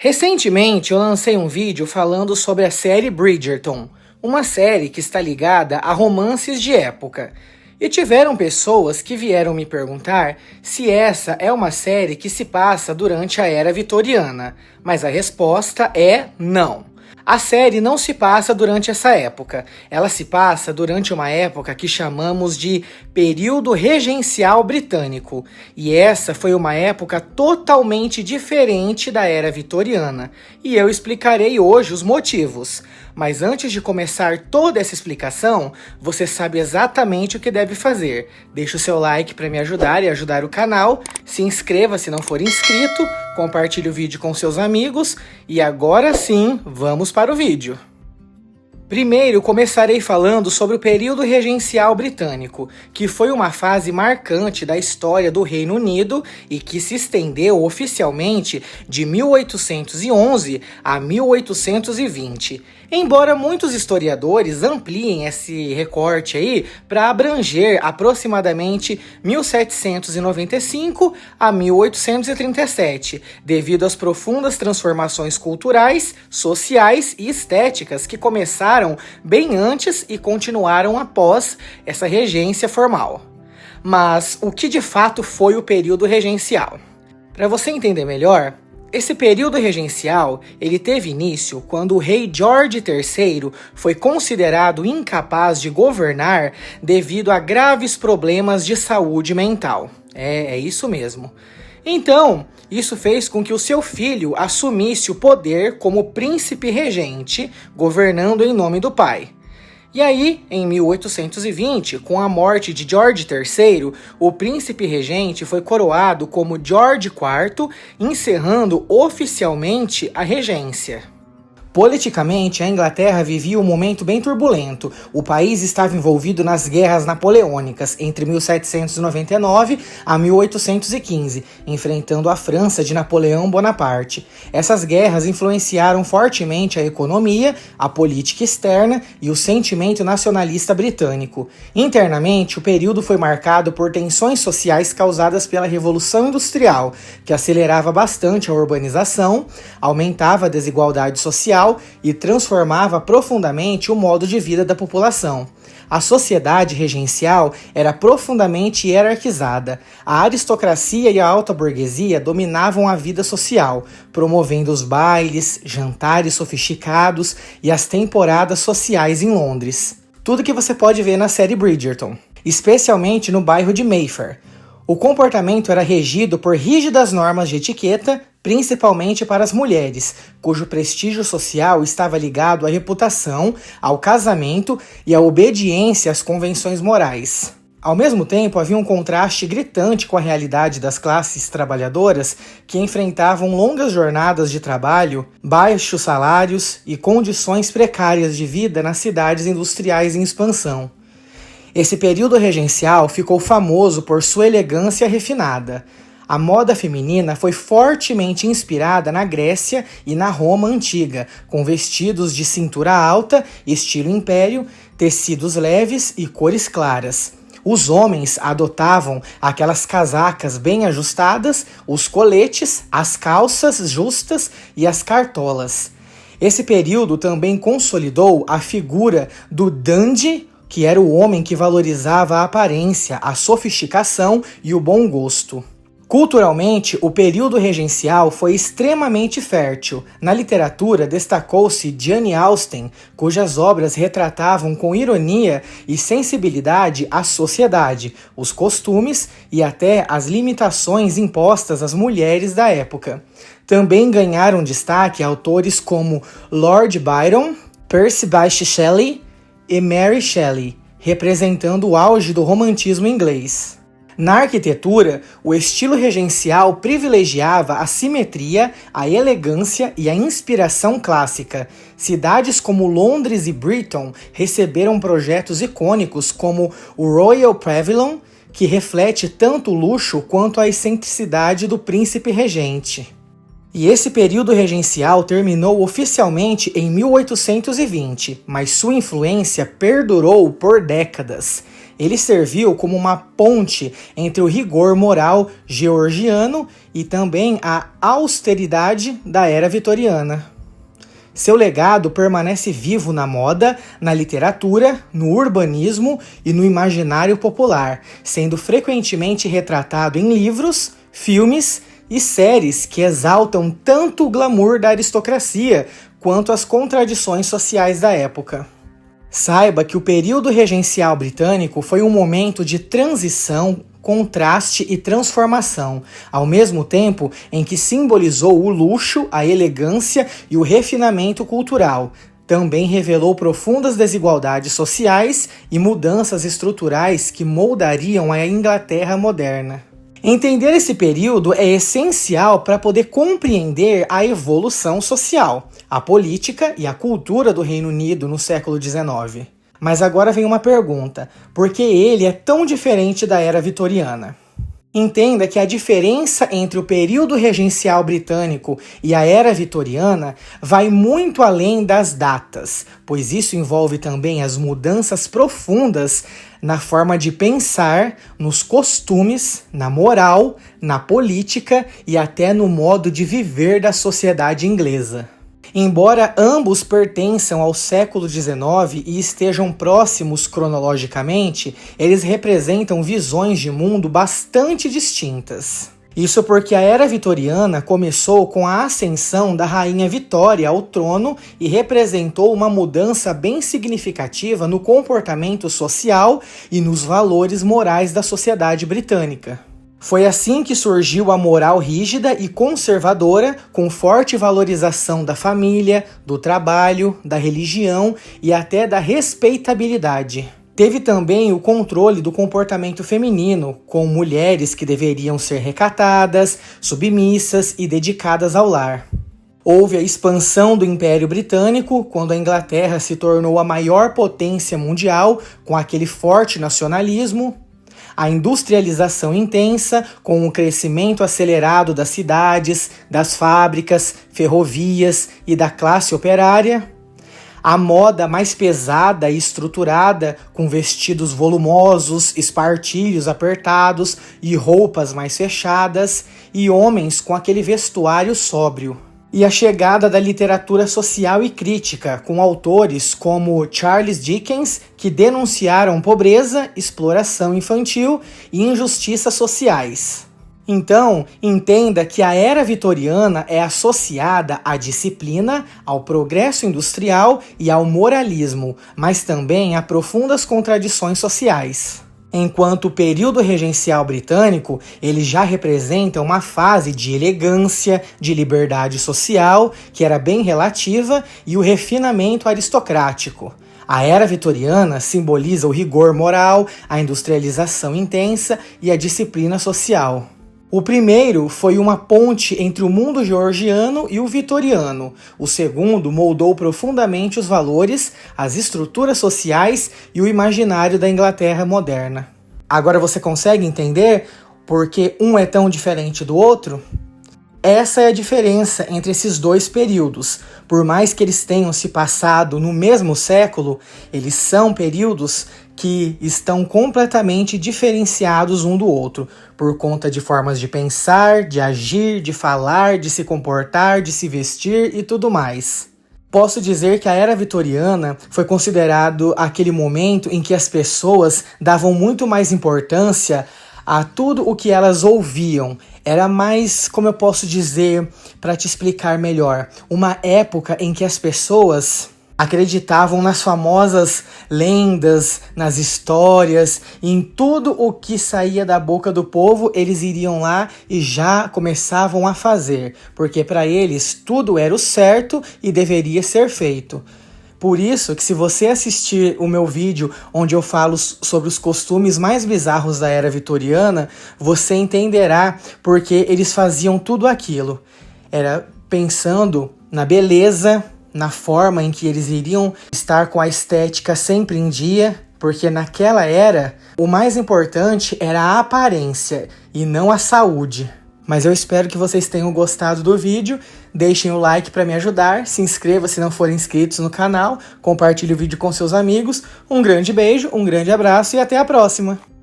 Recentemente eu lancei um vídeo falando sobre a série Bridgerton, uma série que está ligada a romances de época. E tiveram pessoas que vieram me perguntar se essa é uma série que se passa durante a Era Vitoriana, mas a resposta é não. A série não se passa durante essa época, ela se passa durante uma época que chamamos de período regencial britânico, e essa foi uma época totalmente diferente da Era Vitoriana, e eu explicarei hoje os motivos. Mas antes de começar toda essa explicação, você sabe exatamente o que deve fazer. Deixe o seu like para me ajudar e ajudar o canal, se inscreva se não for inscrito, compartilhe o vídeo com seus amigos e agora sim, vamos para o vídeo. Primeiro, começarei falando sobre o período regencial britânico, que foi uma fase marcante da história do Reino Unido e que se estendeu oficialmente de 1811 a 1820. Embora muitos historiadores ampliem esse recorte aí para abranger aproximadamente 1795 a 1837, devido às profundas transformações culturais, sociais e estéticas que começaram bem antes e continuaram após essa regência formal. Mas o que de fato foi o período regencial? Para você entender melhor, esse período regencial ele teve início quando o rei George III foi considerado incapaz de governar devido a graves problemas de saúde mental. É isso mesmo. Então, isso fez com que o seu filho assumisse o poder como príncipe regente, governando em nome do pai. E aí, em 1820, com a morte de George III, o príncipe regente foi coroado como George IV, encerrando oficialmente a regência. Politicamente, a Inglaterra vivia um momento bem turbulento. O país estava envolvido nas guerras napoleônicas entre 1799 a 1815, enfrentando a França de Napoleão Bonaparte. Essas guerras influenciaram fortemente a economia, a política externa e o sentimento nacionalista britânico. Internamente, o período foi marcado por tensões sociais causadas pela Revolução Industrial, que acelerava bastante a urbanização, aumentava a desigualdade social e transformava profundamente o modo de vida da população. A sociedade regencial era profundamente hierarquizada. A aristocracia e a alta burguesia dominavam a vida social, promovendo os bailes, jantares sofisticados e as temporadas sociais em Londres. Tudo que você pode ver na série Bridgerton, especialmente no bairro de Mayfair. O comportamento era regido por rígidas normas de etiqueta, principalmente para as mulheres, cujo prestígio social estava ligado à reputação, ao casamento e à obediência às convenções morais. Ao mesmo tempo, havia um contraste gritante com a realidade das classes trabalhadoras que enfrentavam longas jornadas de trabalho, baixos salários e condições precárias de vida nas cidades industriais em expansão. Esse período regencial ficou famoso por sua elegância refinada. A moda feminina foi fortemente inspirada na Grécia e na Roma antiga, com vestidos de cintura alta, estilo império, tecidos leves e cores claras. Os homens adotavam aquelas casacas bem ajustadas, os coletes, as calças justas e as cartolas. Esse período também consolidou a figura do dandy, que era o homem que valorizava a aparência, a sofisticação e o bom gosto. Culturalmente, o período regencial foi extremamente fértil. Na literatura, destacou-se Jane Austen, cujas obras retratavam com ironia e sensibilidade a sociedade, os costumes e até as limitações impostas às mulheres da época. Também ganharam destaque autores como Lord Byron, Percy Bysshe Shelley e Mary Shelley, representando o auge do romantismo inglês. Na arquitetura, o estilo regencial privilegiava a simetria, a elegância e a inspiração clássica. Cidades como Londres e Brighton receberam projetos icônicos como o Royal Pavilion, que reflete tanto o luxo quanto a excentricidade do príncipe regente. E esse período regencial terminou oficialmente em 1820, mas sua influência perdurou por décadas. Ele serviu como uma ponte entre o rigor moral georgiano e também a austeridade da era vitoriana. Seu legado permanece vivo na moda, na literatura, no urbanismo e no imaginário popular, sendo frequentemente retratado em livros, filmes e séries que exaltam tanto o glamour da aristocracia quanto as contradições sociais da época. Saiba que o período regencial britânico foi um momento de transição, contraste e transformação, ao mesmo tempo em que simbolizou o luxo, a elegância e o refinamento cultural. Também revelou profundas desigualdades sociais e mudanças estruturais que moldariam a Inglaterra moderna. Entender esse período é essencial para poder compreender a evolução social, a política e a cultura do Reino Unido no século XIX. Mas agora vem uma pergunta: por que ele é tão diferente da era vitoriana? Entenda que a diferença entre o período regencial britânico e a era vitoriana vai muito além das datas, pois isso envolve também as mudanças profundas na forma de pensar, nos costumes, na moral, na política e até no modo de viver da sociedade inglesa. Embora ambos pertençam ao século XIX e estejam próximos cronologicamente, eles representam visões de mundo bastante distintas. Isso porque a era vitoriana começou com a ascensão da rainha Vitória ao trono e representou uma mudança bem significativa no comportamento social e nos valores morais da sociedade britânica. Foi assim que surgiu a moral rígida e conservadora, com forte valorização da família, do trabalho, da religião e até da respeitabilidade. Teve também o controle do comportamento feminino, com mulheres que deveriam ser recatadas, submissas e dedicadas ao lar. Houve a expansão do Império Britânico, quando a Inglaterra se tornou a maior potência mundial, com aquele forte nacionalismo. A industrialização intensa, com o crescimento acelerado das cidades, das fábricas, ferrovias e da classe operária. A moda mais pesada e estruturada, com vestidos volumosos, espartilhos apertados e roupas mais fechadas, e homens com aquele vestuário sóbrio. E a chegada da literatura social e crítica, com autores como Charles Dickens, que denunciaram pobreza, exploração infantil e injustiças sociais. Então, entenda que a era vitoriana é associada à disciplina, ao progresso industrial e ao moralismo, mas também a profundas contradições sociais. Enquanto o período regencial britânico, ele já representa uma fase de elegância, de liberdade social, que era bem relativa, e o refinamento aristocrático. A era vitoriana simboliza o rigor moral, a industrialização intensa e a disciplina social. O primeiro foi uma ponte entre o mundo georgiano e o vitoriano. O segundo moldou profundamente os valores, as estruturas sociais e o imaginário da Inglaterra moderna. Agora você consegue entender por que um é tão diferente do outro? Essa é a diferença entre esses dois períodos. Por mais que eles tenham se passado no mesmo século, eles são períodos que estão completamente diferenciados um do outro, por conta de formas de pensar, de agir, de falar, de se comportar, de se vestir e tudo mais. Posso dizer que a era vitoriana foi considerado aquele momento em que as pessoas davam muito mais importância a tudo o que elas ouviam. Era mais, como eu posso dizer, para te explicar melhor, uma época em que as pessoas acreditavam nas famosas lendas, nas histórias, em tudo o que saía da boca do povo, eles iriam lá e já começavam a fazer, porque para eles tudo era o certo e deveria ser feito. Por isso que se você assistir o meu vídeo onde eu falo sobre os costumes mais bizarros da era vitoriana, você entenderá porque eles faziam tudo aquilo. Era pensando na beleza, na forma em que eles iriam estar com a estética sempre em dia, porque naquela era o mais importante era a aparência e não a saúde. Mas eu espero que vocês tenham gostado do vídeo, deixem o like para me ajudar, se inscreva se não forem inscritos no canal, compartilhe o vídeo com seus amigos. Um grande beijo, um grande abraço e até a próxima!